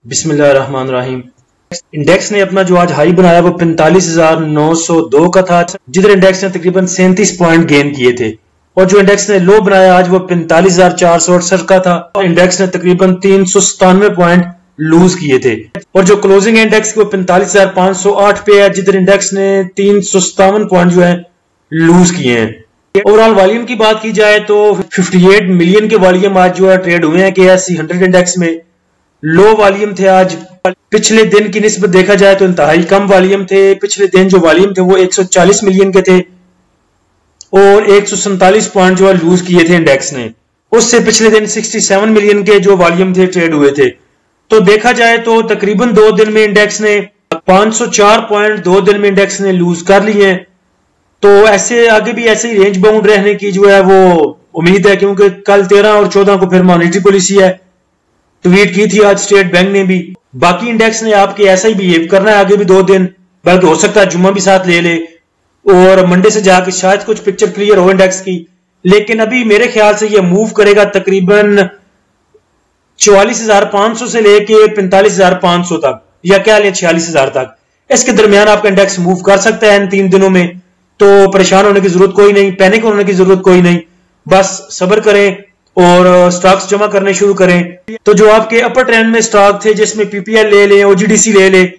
बिस्मिल्लाहिर्रहमानिर्रहीम। इंडेक्स ने अपना जो आज हाई बनाया वो 45,902 का था, जिधर इंडेक्स ने तकरीबन 37 पॉइंट गेन किए थे। और जो इंडेक्स ने लो बनाया आज वो 45,468 का था। इंडेक्स ने तकरीबन 397 पॉइंट लूज किए थे। और जो क्लोजिंग इंडेक्स वो 45,508 पे है, जिधर इंडेक्स ने 357 पॉइंट जो है लूज किए हैं। ओवरऑल वॉल्यूम की बात की जाए तो 58 मिलियन के वॉल्यूम आज जो है ट्रेड हुए हैं KSE 100 इंडेक्स में। लो वॉल्यूम थे आज। पिछले दिन की निस्बत देखा जाए तो इंतहाई कम वॉल्यूम थे। पिछले दिन जो वॉल्यूम थे वो 140 मिलियन के थे और 147 पॉइंट जो है लूज किए थे इंडेक्स ने। उससे पिछले दिन 67 मिलियन के जो वॉल्यूम थे ट्रेड हुए थे। तो देखा जाए तो तकरीबन 2 दिन में इंडेक्स ने 504 पॉइंट 2 दिन में इंडेक्स ने लूज कर लिए हैं। तो ऐसे आगे भी ऐसे ही रेंज बाउंड रहने की जो है वो उम्मीद है, क्योंकि कल 13 और 14 को फिर मॉनेटरी पॉलिसी है। ट्वीट की थी आज स्टेट बैंक ने भी। बाकी इंडेक्स ने आपके ऐसा ही बिहेव करना है आगे भी 2 दिन, बल्कि हो सकता है जुम्मा भी साथ ले ले और मंडे से जाके शायद कुछ पिक्चर क्लियर हो इंडेक्स की। लेकिन अभी मेरे ख्याल से ये मूव करेगा तकरीबन 44,500 से लेके 45,500 तक, या क्या ले 46,000 तक। इसके दरमियान आपका इंडेक्स मूव कर सकता है इन 3 दिनों में। तो परेशान होने की जरूरत कोई नहीं, पैनिक होने की जरूरत कोई नहीं। बस सब्र करें और स्टॉक्स जमा करने शुरू करें। तो जो आपके अपर ट्रेंड में स्टॉक थे जिसमें PPL ले लें, OGDC ले लें,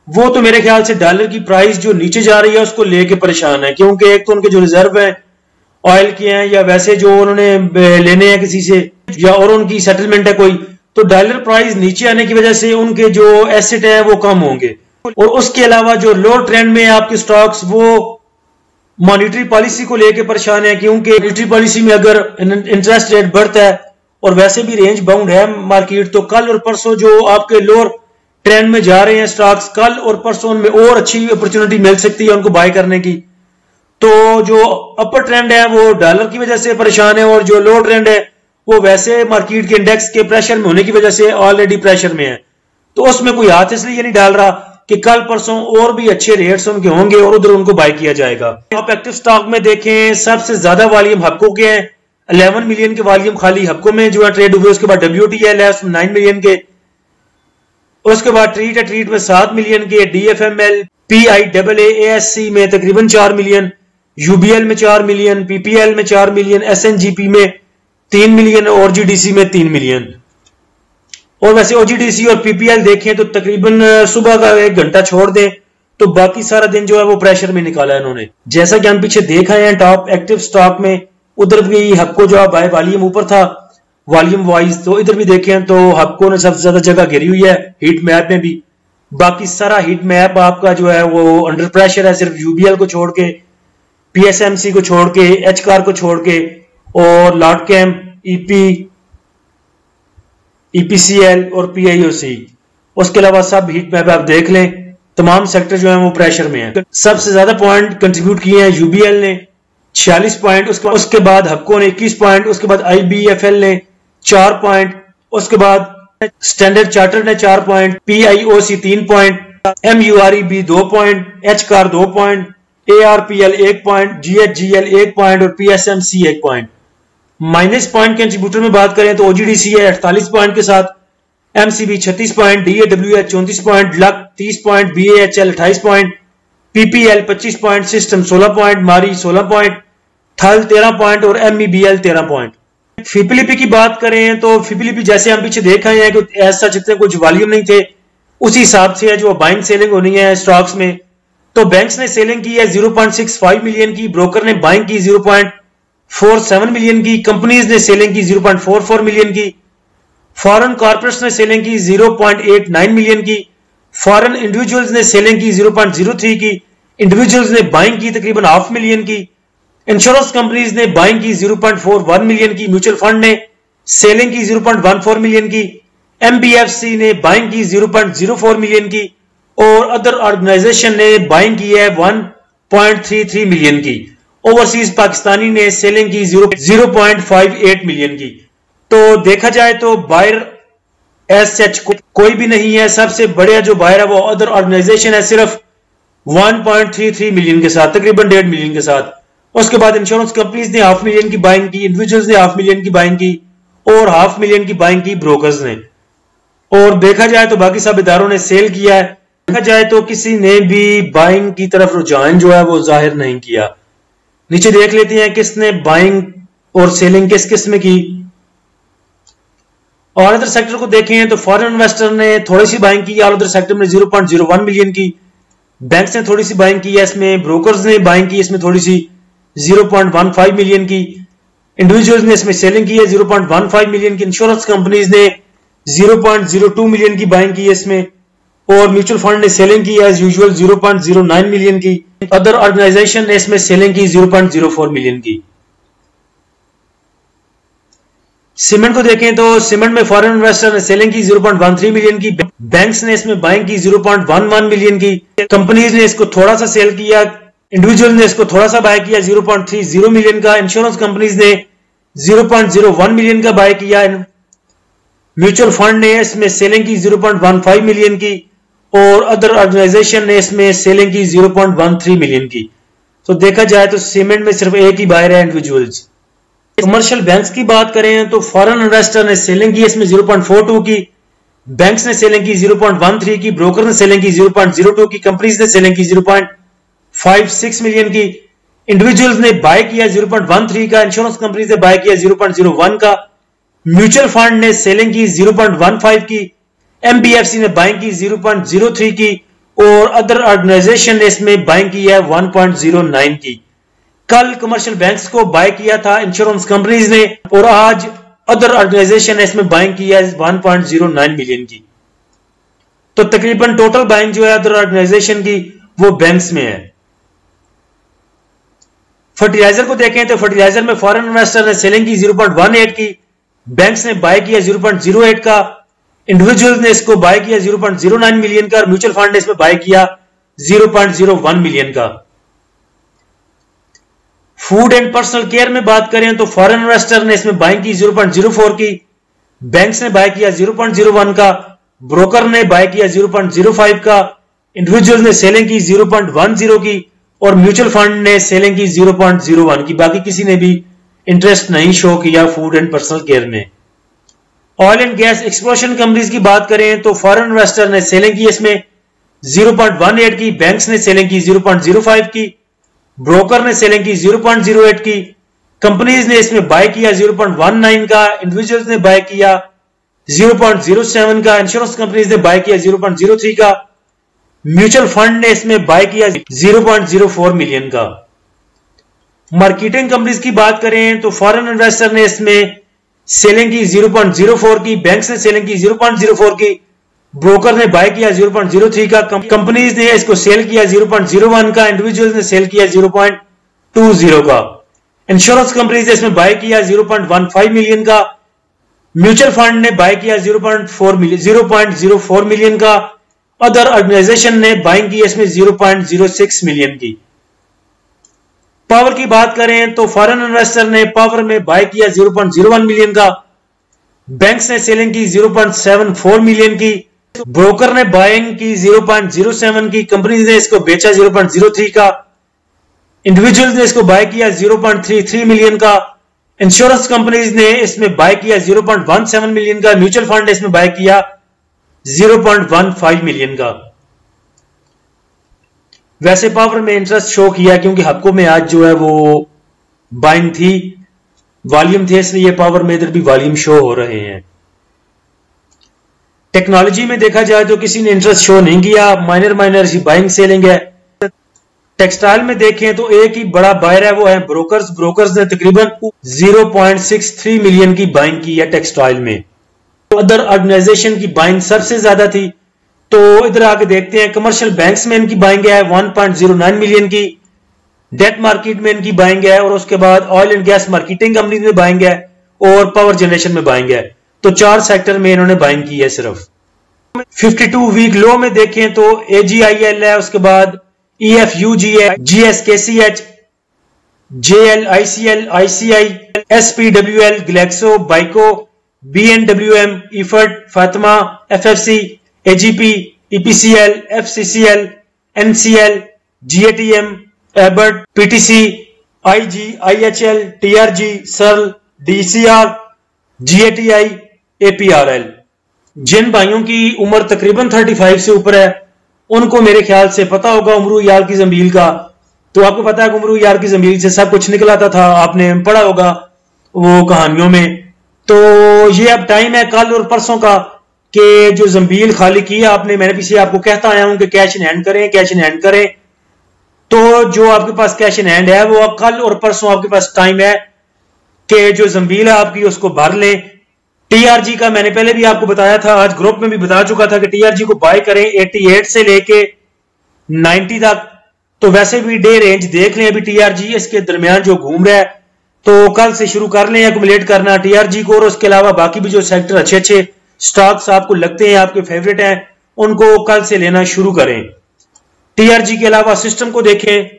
वो तो मेरे ख्याल से डॉलर की प्राइस जो नीचे जा रही है उसको लेके परेशान है। क्योंकि एक तो उनके जो रिजर्व हैं ऑयल के हैं या वैसे जो उन्होंने लेने हैं किसी से, या और उनकी सेटलमेंट है कोई, तो डॉलर प्राइस नीचे आने की वजह से उनके जो एसेट है वो कम होंगे। और उसके अलावा जो लो ट्रेंड में आपके स्टॉक्स वो मॉनेटरी पॉलिसी को लेकर परेशान है। क्योंकि मॉनेटरी पॉलिसी में अगर इंटरेस्ट रेट बढ़ता है और वैसे भी रेंज बाउंड है मार्केट, तो कल और परसों जो आपके लोअर ट्रेंड में जा रहे हैं स्टॉक्स, कल और परसों उनमें और अच्छी अपॉर्चुनिटी मिल सकती है उनको बाय करने की। तो जो अपर ट्रेंड है वो डॉलर की वजह से परेशान है और जो लोअर ट्रेंड है वो वैसे मार्केट के इंडेक्स के प्रेशर में होने की वजह से ऑलरेडी प्रेशर में है। तो उसमें कोई हाथ इसलिए नहीं डाल रहा कि कल परसों और भी अच्छे रेट्स उनके होंगे और उधर उनको बाय किया जाएगा। आप एक्टिव स्टॉक में देखें सबसे ज्यादा वॉल्यूम हब्को के हैं। 11 मिलियन के वॉल्यूम खाली हब्को में जो है ट्रेड हुए। उसके बाद WTL है उसमें 9 मिलियन के। उसके बाद ट्रीट है, ट्रीट में 7 मिलियन के। DFML PIAA ASC में तकरीबन 4 मिलियन, UBL में 4 मिलियन, PPL में 4 मिलियन, SNGP में 3 मिलियन और OGDC में 3 मिलियन। और वैसे OGDC और PPL देखें तो तकरीबन सुबह का 1 घंटा छोड़ दें तो बाकी सारा दिन जो है वो प्रेशर में निकाला है इन्होंने। जैसा कि हम पीछे देख आए हैं टॉप एक्टिव स्टॉक में, उधर भी हब्को जो बाय वॉल्यूम ऊपर था वॉल्यूम वाइज, तो इधर भी देखें तो हब्को ने सबसे ज्यादा जगह घेरी हुई है हीट मैप में भी। बाकी सारा हीट मैप आपका जो है वो अंडर प्रेशर है, सिर्फ UBL को छोड़ के, PSMC को छोड़ के, HCAR को छोड़ के और लॉटकैम, EPCL और PIOC। उसके अलावा सब हीट मैप आप देख लें, तमाम सेक्टर जो है वो प्रेशर में है। सबसे ज्यादा पॉइंट कंट्रीब्यूट किए हैं UBL ने 46 पॉइंट, उसके बाद हब्को ने 21 पॉइंट, उसके बाद IBFL ने 4 पॉइंट, उसके बाद स्टैंडर्ड चार्टर्ड ने 4 point, PIOC 3 point, MUREB 2 point, HCAR 2 point, ARPL 1 point, GHGL 1 point और PSMC 1 point. Minus point contributor में बात करें तो OGDC है 48 पॉइंट के साथ, MCB 36 point, DAWH 34 point, luck 30 point, BAHL 28 point, PPL 25 point, system 16 point, मारी 16 पॉइंट, थल 13 पॉइंट और MEBL 13 पॉइंट। FIPLIP की बात करें तो FIPLIP जैसे हम पीछे देख आए हैं कि ऐसा जितने कुछ वॉल्यूम नहीं थे उसी हिसाब से है जो बाइंग सेलिंग होनी है स्टॉक्स में। तो बैंक्स ने सेलिंग की है 0.65 मिलियन की, ब्रोकर ने बाइंग की 0.47 मिलियन की, कंपनीज ने सेलिंग की 0.44 मिलियन की, फॉरेन कॉर्पोरेट्स ने सेलिंग की 0.89 मिलियन की, फॉरेन इंडिविजुअल्स ने सेलिंग की 0.03 की, इंडिविजुअल्स ने बाइंग की तकरीबन 500,000 मिलियन की, इंश्योरेंस कंपनीज ने बाइंग की 0.41 मिलियन की, म्यूचुअल फंड ने सेलिंग की 0.14 मिलियन की, MBFC ने बाइंग की 0.04 मिलियन की और अदर ऑर्गेनाइजेशन ने बाइंग की है 1.33 मिलियन की। ओवरसीज पाकिस्तानी ने सेलिंग की 0.58 मिलियन की। तो देखा जाए तो बायर एज सच कोई भी नहीं है। सबसे बड़ा जो बायर है वो अदर ऑर्गेनाइजेशन है, सिर्फ 1.33 मिलियन के साथ, तकरीबन 1.5 मिलियन के साथ। उसके बाद इंश्योरेंस कंपनीज ने 500,000 मिलियन की बाइंग की, इंडिविजुअल्स ने 500,000 मिलियन की बाइंग की और 500,000 मिलियन की बाइंग की ब्रोकर्स ने। और देखा जाए तो बाकी सब इदारों ने सेल किया है। देखा जाए तो किसी ने भी बाइंग की तरफ रुझान जो है वो जाहिर नहीं किया। नीचे देख लेते हैं किसने बाइंग और सेलिंग किस किस में की। और अदर सेक्टर को देखें तो फॉरेन इन्वेस्टर ने थोड़ी सी बाइंग की, ऑल अदर सेक्टर में 0.01 मिलियन की। बैंक्स ने थोड़ी सी बाइंग की है इसमें, ब्रोकर्स ने बाइंग की इसमें थोड़ी सी 0.15 मिलियन की। इंडिविजुअल्स ने इसमें सेलिंग की है 0.15 मिलियन की। इंश्योरेंस कंपनीज ने 0.02 मिलियन की बाइंग की है इसमें, और म्यूचुअल फंड ने सेलिंग की एज यूजुअल 0.09 मिलियन की। अदर ऑर्गेनाइजेशन ने इसमें सेलिंग की 0.04 मिलियन की। सीमेंट को देखें तो सीमेंट में फॉरेन इन्वेस्टर ने सेलिंग की 0.13 मिलियन की। बैंक्स ने इसमें बाइंग की 0.11 मिलियन की। कंपनीज ने इसको थोड़ा सा सेल किया, इंडिविजुअल ने इसको थोड़ा सा बाय किया 0.30 मिलियन का। इंश्योरेंस कंपनीज ने 0.01 मिलियन का बाय किया। म्यूचुअल फंड ने इसमें सेलिंग की 0.15 मिलियन की, और अदर ऑर्गेनाइजेशन ने इसमें सेलिंग की 0.13 मिलियन की। तो देखा जाए तो सीमेंट में सिर्फ एक ही बायर है, इंडिविजुअल्स। कमर्शियल बैंक्स की बात करें तो फॉरेन इन्वेस्टर ने सेलिंग की इसमें 0.42 की, बैंक्स ने सेलिंग की 0.13 की, ब्रोकर ने सेलिंग की 0.02 की, कंपनीज ने सेलिंग की 0.56 मिलियन की। इंडिविजुअल्स ने बाय किया 0.13 का, इंश्योरेंस कंपनीज ने बाय किया 0.01 का, म्यूचुअल फंड ने सेलिंग की 0.15 की, एमबीएफसी ने बाइंग की 0.03 की, और अदर ऑर्गेनाइजेशन ने इसमें बाइंग की है 1.09 की। कल कमर्शियल बैंक्स को बाय किया था इंश्योरेंस कंपनीज ने, और आज अदर ऑर्गेनाइजेशन ने इसमें बाइंग की है 1.09 मिलियन की। तो तकरीबन टोटल बाइंग जो है अदर ऑर्गेनाइजेशन की वो बैंक्स में है। फर्टिलाइजर को देखें तो फर्टिलाइजर में फॉरेन इन्वेस्टर ने सेलिंग की 0.18 की, बैंक्स ने बाय किया 0.08 का, इंडिविजुअल्स ने इसको बाय किया 0.09 मिलियन का, और म्यूचुअल फंड ने इसमें बाय किया 0.01 मिलियन का। फूड एंड पर्सनल केयर में बात करें तो फॉरेन इन्वेस्टर ने इसमें बाइंग की 0.04 की, बैंक्स ने बाय किया 0.01 का, ब्रोकर ने बाय किया 0.05 का, इंडिविजुअल ने सेलिंग की 0.10 की, और म्यूचुअल फंड ने सेलिंग की 0.01 की। बाकी किसी ने भी इंटरेस्ट नहीं शो किया फूड एंड पर्सनल केयर में। Oil and gas exploration companies की बात करें तो फॉरेन इन्वेस्टर ने सेलिंग की इसमें 0.18 की, बैंक्स ने सेलिंग की 0.05 की, ब्रोकर ने सेलिंग की 0.08 की, कंपनीज ने इसमें बाय किया 0.19 का, इंडिविजुअल्स ने बाय किया 0.07 का, इंश्योरेंस कंपनीज ने बाय किया 0.03 का, म्यूचुअल फंड ने इसमें बाय किया 0.04 मिलियन का। मार्केटिंग कंपनीज की बात करें तो फॉरेन इन्वेस्टर ने इसमें सेलिंग की 0.04 की, बैंक्स ने सेलिंग की 0.04 की, ब्रोकर ने बाय किया 0.03 का, कंपनीज ने इसको सेल किया 0.01 का, इंडिविजुअल्स ने सेल किया 0.20 का, इंश्योरेंस कंपनीज ने इसमें बाय किया 0.15 मिलियन का, म्यूचुअल फंड ने बाय किया 0.04 मिलियन का, अदर ऑर्गेनाइजेशन ने बाइंग की इसमें 0.06 मिलियन की। पावर की बात करें तो फॉरेन इन्वेस्टर ने पावर में बाय किया 0.01 मिलियन का, बैंक्स ने सेलिंग की 0.74 मिलियन की, ब्रोकर ने बाइंग की 0.07 की, कंपनीज ने इसको बेचा 0.03 का, इंडिविजुअल्स ने इसको बाय किया 0.33 मिलियन का, इंश्योरेंस कंपनीज ने इसमें बाय किया 0.17 मिलियन का, म्यूचुअल फंड ने इसमें बाय किया 0.15 मिलियन का। वैसे पावर में इंटरेस्ट शो किया क्योंकि हफ्कों में आज जो है वो बाइंग थी, वॉल्यूम थे, इसलिए पावर में इधर भी वॉल्यूम शो हो रहे हैं। टेक्नोलॉजी में देखा जाए तो किसी ने इंटरेस्ट शो नहीं किया, माइनर बाइंग सेलिंग है। टेक्सटाइल में देखें तो एक ही बड़ा बायर है, वो है ब्रोकर्स ने तकरीबन 0.63 मिलियन की बाइंग की है टेक्सटाइल में। अदर ऑर्गेनाइजेशन की बाइंग सबसे ज्यादा थी। तो इधर आके देखते हैं कमर्शियल बैंक्स में इनकी बाइंग है 1.09 मिलियन की, डेट मार्केट में इनकी बाइंग है, और उसके बाद oil and gas marketing company में बाइंग है, और पावर जनरेशन में बाइंग है। तो 4 सेक्टर में इन्होंने बाइंग की है सिर्फ। 52 वीक लो में देखें तो AGIL है, उसके बाद EFUG है, GSKCH, JL, ICL, ICI, SPWL, Glaxo, Byco, BNWM, इफर्ट, Fatima, FFC, AGP, EPCL, FCCL, NCL, GATM, एबर्ट, PTC, IG, IHL, TRG, SERL, DCR, GATI, APRL। जिन भाइयों की उम्र तकरीबन 35 से ऊपर है उनको मेरे ख्याल से पता होगा उमरू यार की जमील का। तो आपको पता है उमरू यार की जमील से सब कुछ निकल आता था, आपने पढ़ा होगा वो कहानियों में। तो ये अब टाइम है कल और परसों का कि जो जमील खाली की है आपने, मैंने पीछे आपको कहता आया हूं कि कैश इन हैंड करें, कैश इन हैंड करें। तो जो आपके पास कैश इन हैंड है वो कल और परसों आपके पास टाइम है कि जो जमील है आपकी उसको भर लें। टीआरजी का मैंने पहले भी आपको बताया था, आज ग्रुप में भी बता चुका था कि टीआरजी को बाय करें 88 से लेके 90 तक। तो वैसे भी डे रेंज देख लें, अभी टीआरजी इसके दरमियान जो घूम रहा है, तो कल से शुरू कर लें एक्युमुलेट करना टीआरजी को। और उसके अलावा बाकी भी जो सेक्टर अच्छे अच्छे स्टॉक्स आपको लगते हैं, आपके फेवरेट हैं, उनको कल से लेना शुरू करें। टीआरजी के अलावा सिस्टम को देखें।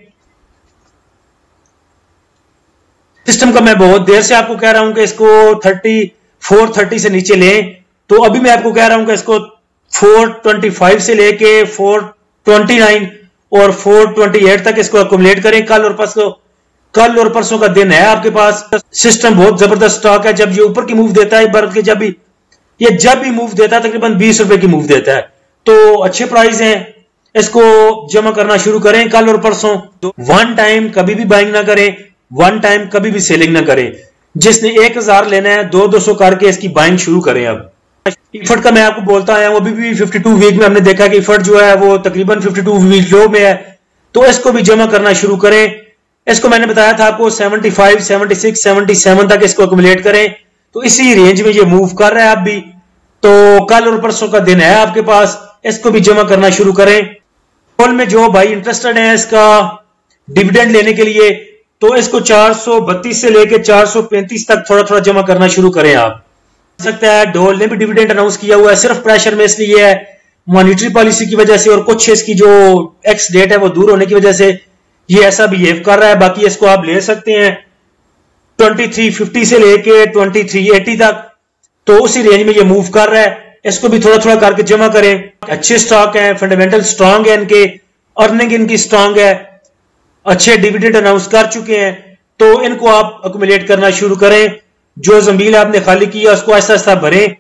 सिस्टम का मैं बहुत देर से आपको कह रहा हूं कि इसको 430 से नीचे लें। तो अभी मैं आपको कह रहा हूं कि इसको 425 से लेके 429 और 428 तक इसको एक्युमुलेट करें। कल और परसों का दिन है आपके पास। सिस्टम बहुत जबरदस्त स्टॉक है। जब ये ऊपर की मूव देता है, भारत के जब भी मूव देता है तकरीबन 20 रुपए की मूव देता है, तो अच्छे प्राइस हैं, इसको जमा करना शुरू करें कल और परसों। वन टाइम कभी भी बाइंग ना करें, वन टाइम कभी भी सेलिंग ना करें। जिसने 1000 लेना है 200 करके इसकी बाइंग शुरू करें। अब इफर्ट का मैं आपको बोलता आया हूं, अभी भी 52 वीक में हमने देखा कि इफर्ट जो है वो तकरीबन 52 वीक लो में है, तो इसको भी जमा करना शुरू करें। इसको मैंने बताया था आपको 75, 76, 77 तक इसको एक्युमुलेट करें। तो इसी रेंज में ये मूव कर रहा है अब भी। तो कल और परसों का दिन है आपके पास, इसको भी जमा करना शुरू करें। कॉल में जो भाई इंटरेस्टेड है इसका डिविडेंड लेने के लिए, तो इसको 432 से लेके 435 तक थोड़ा थोड़ा जमा करना शुरू करें। आप सकता है डोल ने भी डिविडेंड अनाउंस किया हुआ है, सिर्फ प्रेशर में इसलिए है मॉनिटरी पॉलिसी की वजह से और कुछ इसकी जो एक्स डेट है वो दूर होने की वजह से ये ऐसा बिहेव कर रहा है। बाकी इसको आप ले सकते हैं 2350 से लेके 2380 तक, तो उसी रेंज में ये मूव कर रहा है। इसको भी थोड़ा थोड़ा करके जमा करें। अच्छे स्टॉक हैं, फंडामेंटल स्ट्रांग है, इनके अर्निंग इनकी स्ट्रांग है, अच्छे डिविडेंड अनाउंस कर चुके हैं, तो इनको आप एक्युमुलेट करना शुरू करें। जो जमीन आपने खाली किया उसको आहिस्ता आहिस्ता भरें,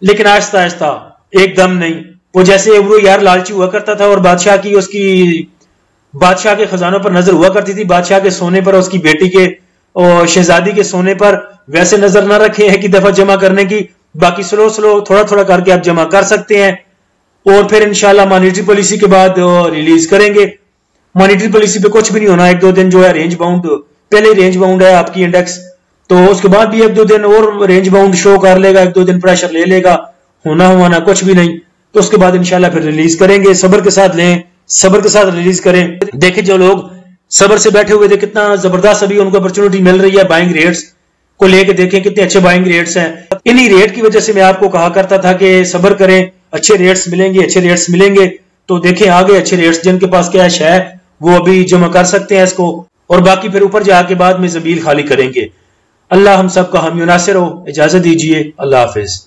लेकिन आहिस्ता आहिस्ता, एकदम नहीं। वो जैसे वो यार लालची हुआ करता था और बादशाह की उसकी बादशाह के खजानों पर नजर हुआ करती थी, बादशाह के सोने पर, उसकी बेटी के और शहजादी के सोने पर, वैसे नजर ना रखे हैं कि दफा जमा करने की। बाकी स्लो स्लो थोड़ा थोड़ा करके आप जमा कर सकते हैं और फिर इंशाल्लाह मॉनेटरी पॉलिसी के बाद रिलीज करेंगे। मॉनेटरी पॉलिसी पे कुछ भी नहीं होना, एक दो दिन जो है रेंज बाउंड, पहले रेंज बाउंड है आपकी इंडेक्स, तो उसके बाद भी एक दो दिन और रेंज बाउंड शो कर लेगा, एक दो दिन प्रेशर ले लेगा, होना हुआ कुछ भी नहीं। तो उसके बाद इंशाल्लाह फिर रिलीज करेंगे। सब्र के साथ लें, सब्र के साथ रिलीज करें। देखिए जो लोग सब्र से बैठे हुए थे कितना जबरदस्त अभी उनको अपॉर्चुनिटी मिल रही है बाइंग रेट्स को लेके, देखें कितने अच्छे बाइंग रेट्स हैं। इन्हीं रेट की वजह से मैं आपको कहा करता था कि सब्र करें, अच्छे रेट्स मिलेंगे, अच्छे रेट्स मिलेंगे। तो देखें आगे अच्छे रेट्स, जिनके पास कैश है वो अभी जमा कर सकते हैं इसको, और बाकी फिर ऊपर जाके बाद में जमील खाली करेंगे। अल्लाह हम सब का हामी नासिर हो। इजाजत दीजिए, अल्लाह हाफिज।